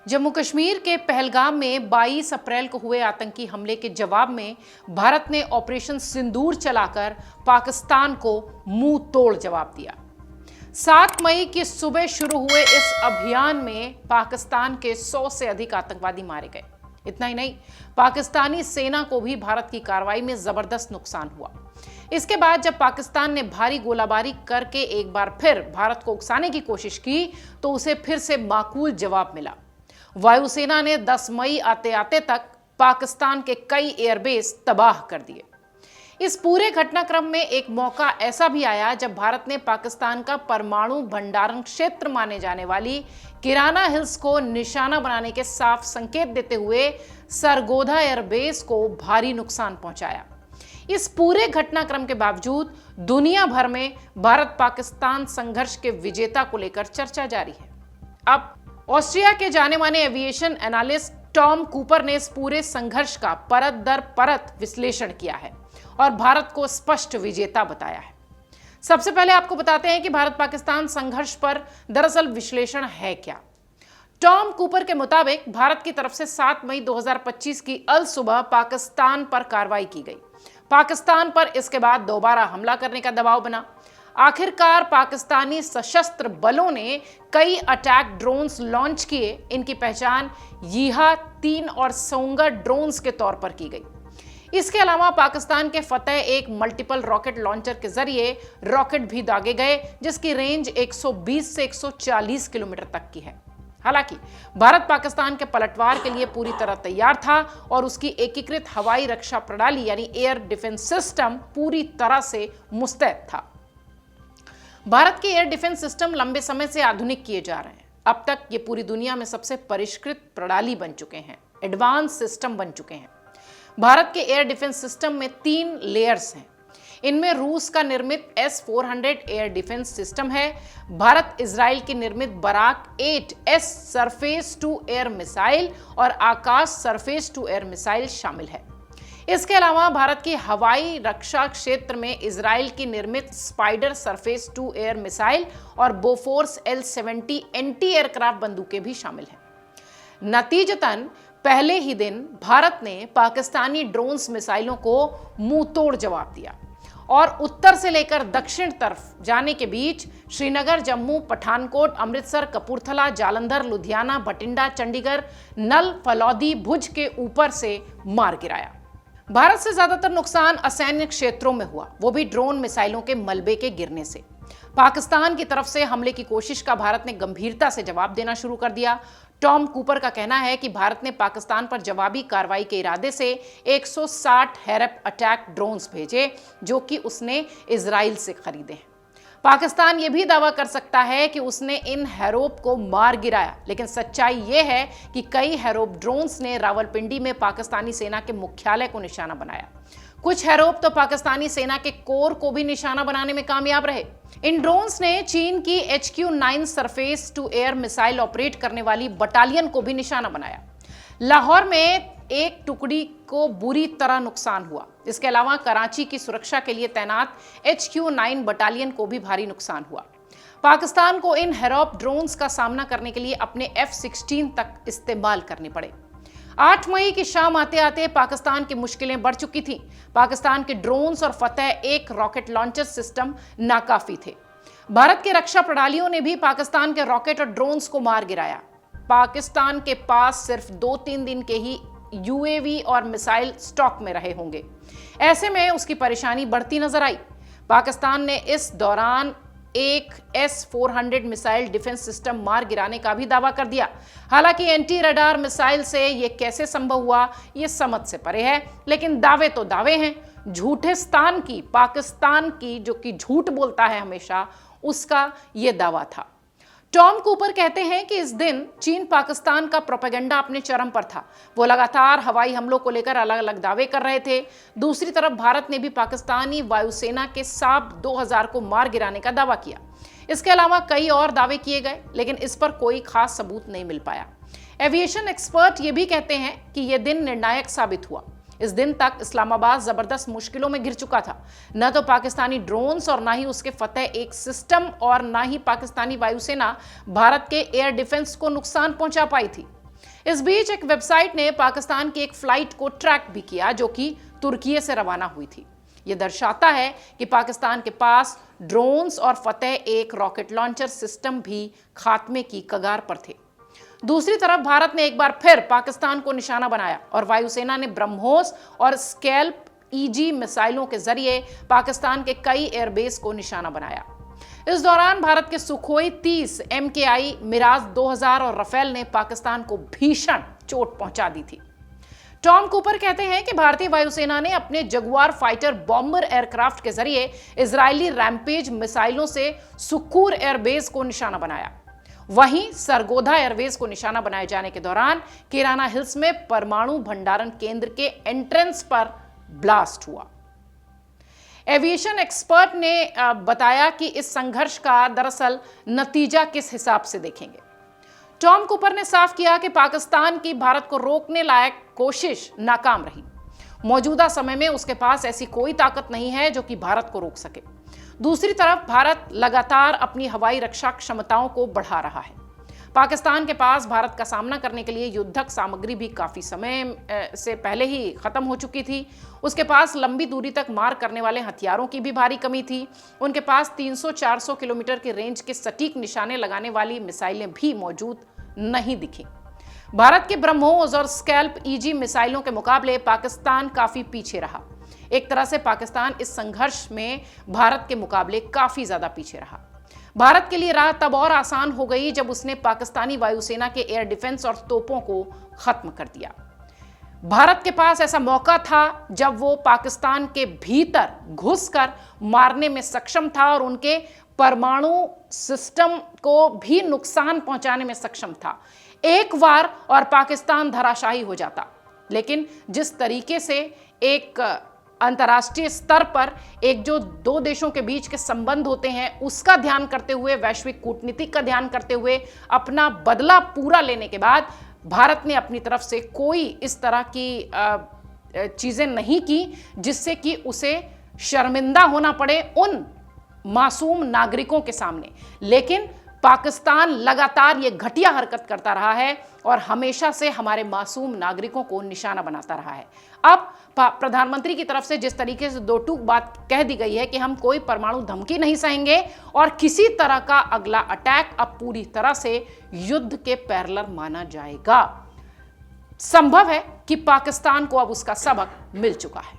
जम्मू कश्मीर के पहलगाम में 22 अप्रैल को हुए आतंकी हमले के जवाब में भारत ने ऑपरेशन सिंदूर चलाकर पाकिस्तान को मुंह तोड़ जवाब दिया। 7 मई की सुबह शुरू हुए इस अभियान में पाकिस्तान के 100 से अधिक आतंकवादी मारे गए। इतना ही नहीं, पाकिस्तानी सेना को भी भारत की कार्रवाई में जबरदस्त नुकसान हुआ। इसके बाद जब पाकिस्तान ने भारी गोलाबारी करके एक बार फिर भारत को उकसाने की कोशिश की तो उसे फिर से माकूल जवाब मिला। वायुसेना ने 10 मई आते आते तक पाकिस्तान के कई एयरबेस तबाह कर दिए। इस पूरे घटनाक्रम में एक मौका ऐसा भी आया जब भारत ने पाकिस्तान का परमाणु भंडारण क्षेत्र माने जाने वाली किराना हिल्स को निशाना बनाने के साफ संकेत देते हुए सरगोधा एयरबेस को भारी नुकसान पहुंचाया। इस पूरे घटनाक्रम के बावजूद दुनिया भर में भारत पाकिस्तान संघर्ष के विजेता को लेकर चर्चा जारी है। अब ऑस्ट्रिया के जाने माने एविएशन एनालिस्ट टॉम कूपर ने इस पूरे संघर्ष का परत दर परत विश्लेषण किया है और भारत को स्पष्ट विजेता बताया है। सबसे पहले आपको बताते हैं कि भारत पाकिस्तान संघर्ष पर दरअसल विश्लेषण है क्या। टॉम कूपर के मुताबिक भारत की तरफ से 7 मई 2025 की अल सुबह पाकिस्तान पर कार्रवाई की गई। पाकिस्तान पर इसके बाद दोबारा हमला करने का दबाव बना। आखिरकार पाकिस्तानी सशस्त्र बलों ने कई अटैक ड्रोन्स लॉन्च किए। इनकी पहचान यीहा-3 और सोंगा ड्रोन्स के तौर पर की गई। इसके अलावा पाकिस्तान के फतेह एक मल्टीपल रॉकेट लॉन्चर के जरिए रॉकेट भी दागे गए जिसकी रेंज 120 से 140 किलोमीटर तक की है। हालांकि भारत पाकिस्तान के पलटवार के लिए पूरी तरह तैयार था और उसकी एकीकृत हवाई रक्षा प्रणाली यानी एयर डिफेंस सिस्टम पूरी तरह से मुस्तैद था। भारत के एयर डिफेंस सिस्टम लंबे समय से आधुनिक किए जा रहे हैं। अब तक ये पूरी दुनिया में सबसे परिष्कृत प्रणाली बन चुके हैं, एडवांस सिस्टम बन चुके हैं। भारत के एयर डिफेंस सिस्टम में 3 लेयर्स हैं। इनमें रूस का निर्मित S-400 एयर डिफेंस सिस्टम है, भारत इजराइल की निर्मित Barak 8S surface to air missile और Akash surface to air missile शामिल है। इसके अलावा भारत की हवाई रक्षा क्षेत्र में इजराइल की निर्मित spider surface to air missile और बोफोर्स L-70 एंटी एयरक्राफ्ट बंदूकें भी शामिल हैं। नतीजतन पहले ही दिन भारत ने पाकिस्तानी ड्रोन्स मिसाइलों को मुंह तोड़ जवाब दिया और उत्तर से लेकर दक्षिण तरफ जाने के बीच श्रीनगर, जम्मू, पठानकोट, अमृतसर, कपूरथला, जालंधर, लुधियाना, भटिंडा, चंडीगढ़, नल, फलौदी, भुज के ऊपर से मार गिराया। भारत से ज्यादातर नुकसान असैन्य क्षेत्रों में हुआ, वो भी ड्रोन मिसाइलों के मलबे के गिरने से। पाकिस्तान की तरफ से हमले की कोशिश का भारत ने गंभीरता से जवाब देना शुरू कर दिया। टॉम कूपर का कहना है कि भारत ने पाकिस्तान पर जवाबी कार्रवाई के इरादे से 160 हैरप अटैक ड्रोन्स भेजे जो कि उसने इजराइल से खरीदे हैं। पाकिस्तान ये भी दावा कर सकता है कि उसने इन हैरोप को मार गिराया, लेकिन सच्चाई ये है कि कई हैरोप ड्रोन्स ने रावलपिंडी में पाकिस्तानी सेना के मुख्यालय को निशाना बनाया। कुछ हैरोप तो पाकिस्तानी सेना के कोर को भी निशाना बनाने में कामयाब रहे। इन ड्रोन्स ने चीन की HQ-9 surface to air missile operate करने वाली बटालियन को भी निशाना बनाया। लाहौर में एक टुकड़ी को बुरी तरह नुकसान हुआ। इसके अलावा कराची की सुरक्षा के लिए तैनात HQ-9 बटालियन को भी भारी नुकसान हुआ। पाकिस्तान को इन हैरोप ड्रोन्स का सामना करने के लिए अपने F-16 तक इस्तेमाल करने पड़े। 8 मई की शाम आते आते पाकिस्तान की मुश्किलें बढ़ चुकी थीं। पाकिस्तान के ड्रोन्स और फतेह एक रॉकेट लॉन्चर सिस्टम नाकाफी थे। भारत की रक्षा प्रणालियों ने भी पाकिस्तान के रॉकेट और ड्रोन्स को मार गिराया। पाकिस्तान के पास सिर्फ 2-3 दिन के ही UAV और मिसाइल स्टॉक में रहे होंगे। ऐसे में उसकी परेशानी बढ़ती नजर आई। पाकिस्तान ने इस दौरान एक S-400 मिसाइल डिफेंस सिस्टम मार गिराने का भी दावा कर दिया। हालांकि एंटी रडार मिसाइल से यह कैसे संभव हुआ ये समझ से परे है, लेकिन दावे तो दावे हैं। झूठे स्थान की पाकिस्तान की जो कि झूठ बोलता है हमेशा, उसका यह दावा था। टॉम कूपर कहते हैं कि इस दिन चीन पाकिस्तान का प्रोपेगेंडा अपने चरम पर था। वो लगातार हवाई हमलों को लेकर अलग अलग दावे कर रहे थे। दूसरी तरफ भारत ने भी पाकिस्तानी वायुसेना के साब 2000 को मार गिराने का दावा किया। इसके अलावा कई और दावे किए गए, लेकिन इस पर कोई खास सबूत नहीं मिल पाया। एविएशन एक्सपर्ट ये भी कहते हैं कि यह दिन निर्णायक साबित हुआ। इस दिन तक इस्लामाबाद जबरदस्त मुश्किलों में घिर चुका था। न तो पाकिस्तानी ड्रोन्स और ना ही उसके फतेह एक सिस्टम और ना ही पाकिस्तानी वायुसेना भारत के एयर डिफेंस को नुकसान पहुंचा पाई थी। इस बीच एक वेबसाइट ने पाकिस्तान की एक फ्लाइट को ट्रैक भी किया जो कि तुर्की से रवाना हुई थी। यह दर्शाता है कि पाकिस्तान के पास ड्रोन्स और फतेह एक रॉकेट लॉन्चर सिस्टम भी खात्मे की कगार पर थे। दूसरी तरफ भारत ने एक बार फिर पाकिस्तान को निशाना बनाया और वायुसेना ने ब्रह्मोस और स्कैल्प ईजी मिसाइलों के जरिए पाकिस्तान के कई एयरबेस को निशाना बनाया। इस दौरान भारत के सुखोई 30, MKI, मिराज 2000 और राफेल ने पाकिस्तान को भीषण चोट पहुंचा दी थी। टॉम कूपर कहते हैं कि भारतीय वायुसेना ने अपने जगुआर फाइटर बॉम्बर एयरक्राफ्ट के जरिए इजरायली रैम्पेज मिसाइलों से सुक्कूर एयरबेस को निशाना बनाया। वहीं सरगोधा एयरबेस को निशाना बनाए जाने के दौरान किराना हिल्स में परमाणु भंडारण केंद्र के एंट्रेंस पर ब्लास्ट हुआ। एविएशन एक्सपर्ट ने बताया कि इस संघर्ष का दरअसल नतीजा किस हिसाब से देखेंगे। टॉम कूपर ने साफ किया कि पाकिस्तान की भारत को रोकने लायक कोशिश नाकाम रही। मौजूदा समय में उसके पास ऐसी कोई ताकत नहीं है जो कि भारत को रोक सके। दूसरी तरफ भारत लगातार अपनी हवाई रक्षा क्षमताओं को बढ़ा रहा है। पाकिस्तान के पास भारत का सामना करने के लिए युद्धक सामग्री भी काफी समय से पहले ही खत्म हो चुकी थी। उसके पास लंबी दूरी तक मार करने वाले हथियारों की भी भारी कमी थी। उनके पास 300-400 किलोमीटर की रेंज के सटीक निशाने लगाने वाली मिसाइलें भी मौजूद नहीं दिखी। भारत के ब्रह्मोस और स्कैल्प ईजी मिसाइलों के मुकाबले पाकिस्तान काफी पीछे रहा। एक तरह से पाकिस्तान इस संघर्ष में भारत के मुकाबले काफी ज्यादा पीछे रहा। भारत के लिए राह तब और आसान हो गई जब उसने पाकिस्तानी वायुसेना के एयर डिफेंस और तोपों को खत्म कर दिया। भारत के पास ऐसा मौका था जब वो पाकिस्तान के भीतर घुसकर मारने में सक्षम था और उनके परमाणु सिस्टम को भी नुकसान पहुंचाने में सक्षम था। एक बार और पाकिस्तान धराशायी हो जाता। लेकिन जिस तरीके से एक अंतर्राष्ट्रीय स्तर पर एक जो दो देशों के बीच के संबंध होते हैं उसका ध्यान करते हुए, वैश्विक कूटनीति का ध्यान करते हुए अपना बदला पूरा लेने के बाद भारत ने अपनी तरफ से कोई इस तरह की चीजें नहीं की जिससे कि उसे शर्मिंदा होना पड़े उन मासूम नागरिकों के सामने। लेकिन पाकिस्तान लगातार ये घटिया हरकत करता रहा है और हमेशा से हमारे मासूम नागरिकों को निशाना बनाता रहा है। अब प्रधानमंत्री की तरफ से जिस तरीके से दो टूक बात कह दी गई है कि हम कोई परमाणु धमकी नहीं सहेंगे और किसी तरह का अगला अटैक अब पूरी तरह से युद्ध के पैरेलल माना जाएगा। संभव है कि पाकिस्तान को अब उसका सबक मिल चुका है।